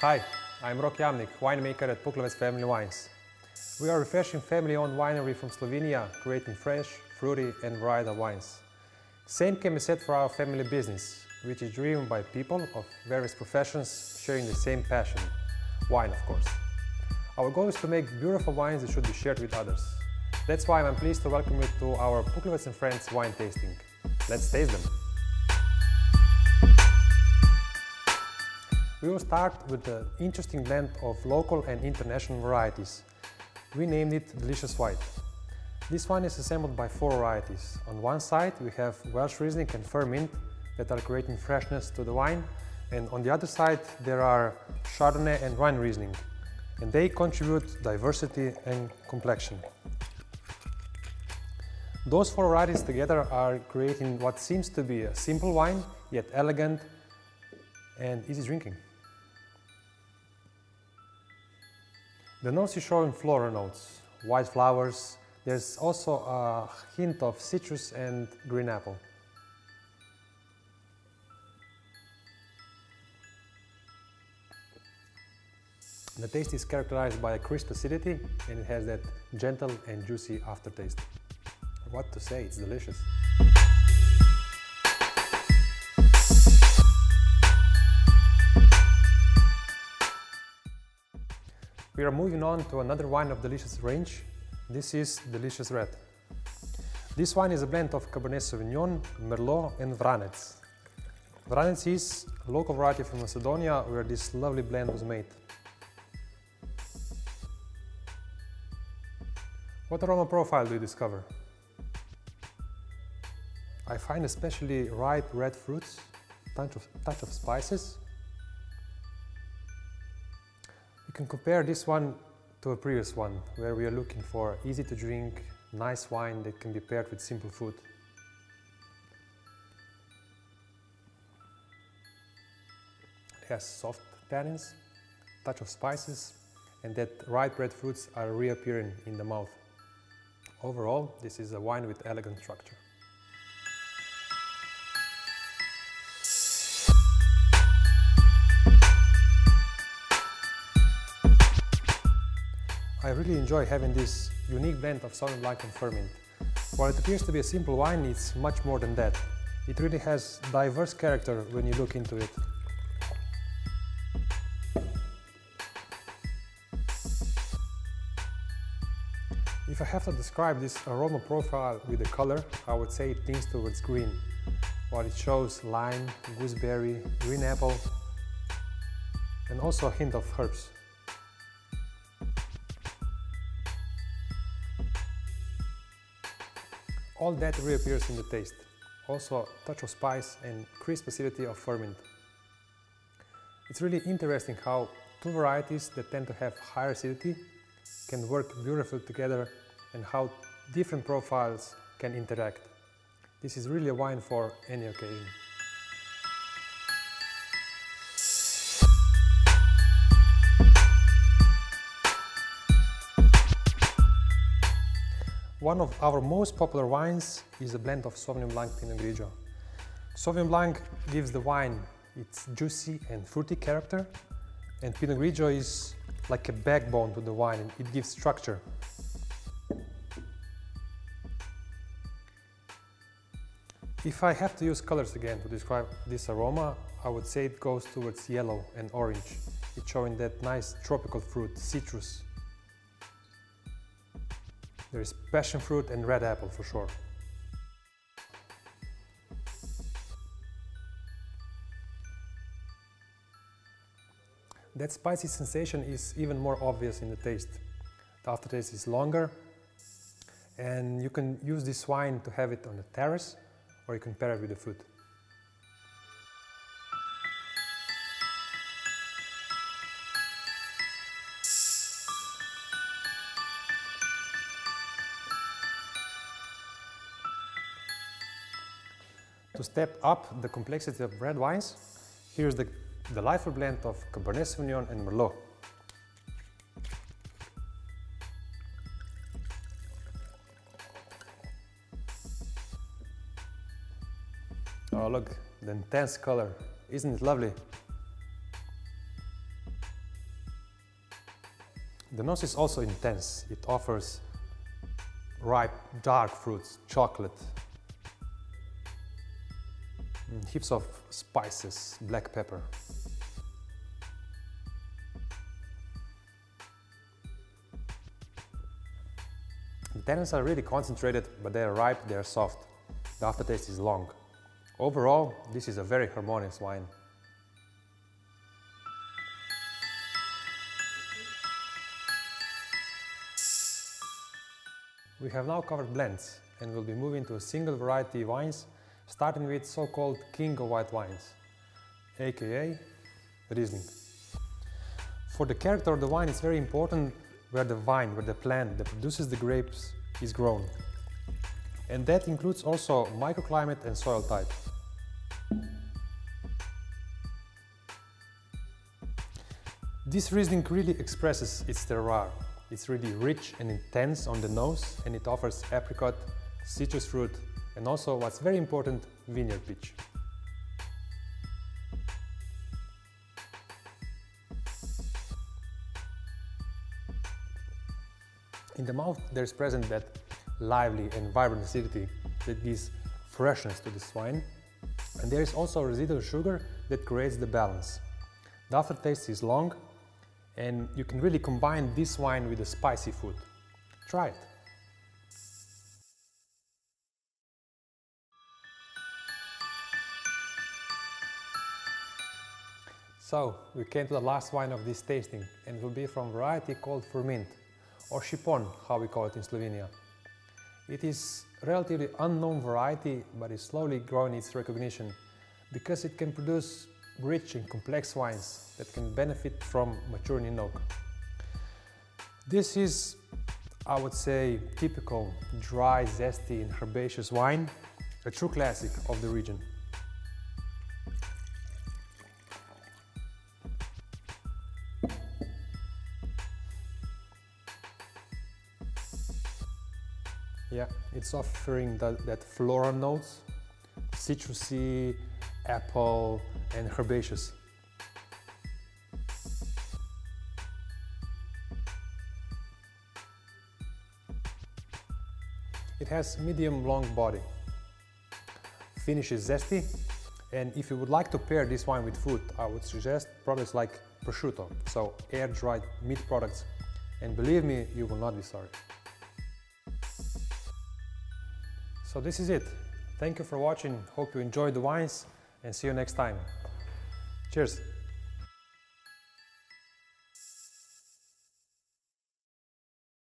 Hi, I'm Rok Jamnik, winemaker at Puklavec Family Wines. We are a refreshing family-owned winery from Slovenia, creating fresh, fruity and varietal wines. Same can be said for our family business, which is driven by people of various professions sharing the same passion, wine of course. Our goal is to make beautiful wines that should be shared with others. That's why I'm pleased to welcome you to our Puklavec and Friends wine tasting. Let's taste them! We will start with an interesting blend of local and international varieties. We named it Delicious White. This wine is assembled by 4 varieties. On one side we have Welsh Riesling and Fir Mint that are creating freshness to the wine, and on the other side there are Chardonnay and Rhine Riesling, and they contribute diversity and complexion. Those 4 varieties together are creating what seems to be a simple wine, yet elegant and easy drinking. The nose is showing floral notes, white flowers. There's also a hint of citrus and green apple. The taste is characterized by a crisp acidity, and it has that gentle and juicy aftertaste. What to say, it's delicious. We are moving on to another wine of Delicious range. This is Delicious Red. This wine is a blend of Cabernet Sauvignon, Merlot and Vranec. Vranec is a local variety from Macedonia where this lovely blend was made. What aroma profile do you discover? I find especially ripe red fruits, touch of spices. You can compare this one to a previous one, where we are looking for easy to drink, nice wine that can be paired with simple food. It has soft tannins, touch of spices, and that ripe red fruits are reappearing in the mouth. Overall, this is a wine with elegant structure. I really enjoy having this unique blend of Sauvignon Blanc and Fir Mint. While it appears to be a simple wine, it's much more than that. It really has diverse character when you look into it. If I have to describe this aroma profile with the color, I would say it leans towards green, while it shows lime, gooseberry, green apple, and also a hint of herbs. All that reappears in the taste. Also a touch of spice and crisp acidity of Fir Mint. It's really interesting how 2 varieties that tend to have higher acidity can work beautifully together, and how different profiles can interact. This is really a wine for any occasion. One of our most popular wines is a blend of Sauvignon Blanc Pinot Grigio. Sauvignon Blanc gives the wine its juicy and fruity character, and Pinot Grigio is like a backbone to the wine. It gives structure. If I have to use colors again to describe this aroma, I would say it goes towards yellow and orange. It's showing that nice tropical fruit, citrus. There is passion fruit and red apple for sure. That spicy sensation is even more obvious in the taste. The aftertaste is longer, and you can use this wine to have it on the terrace, or you can pair it with the food. To step up the complexity of red wines, here's the delightful blend of Cabernet Sauvignon and Merlot. Oh look, the intense color, isn't it lovely? The nose is also intense. It offers ripe, dark fruits, chocolate, heaps of spices, black pepper. The tannins are really concentrated, but they are ripe, they are soft. The aftertaste is long. Overall, this is a very harmonious wine. We have now covered blends and will be moving to a single variety wines, starting with so-called king of white wines, aka Riesling. For the character of the wine, it's very important where the vine, where the plant that produces the grapes is grown. And that includes also microclimate and soil type. This Riesling really expresses its terroir. It's really rich and intense on the nose, and it offers apricot, citrus fruit, and also, what's very important, vineyard peach. In the mouth, there's present that lively and vibrant acidity that gives freshness to this wine, and there is also residual sugar that creates the balance. The aftertaste is long, and you can really combine this wine with a spicy food. Try it! So, we came to the last wine of this tasting, and it will be from a variety called Furmint, or Šipon, how we call it in Slovenia. It is a relatively unknown variety, but is slowly growing its recognition because it can produce rich and complex wines that can benefit from maturing in oak. This is, I would say, typical dry, zesty and herbaceous wine, a true classic of the region. Yeah, it's offering that floral notes, citrusy, apple and herbaceous. It has medium-long body. Finish is zesty, and if you would like to pair this wine with food, I would suggest products like prosciutto, so air-dried meat products, and believe me, you will not be sorry. So this is it. Thank you for watching, hope you enjoyed the wines, and see you next time. Cheers!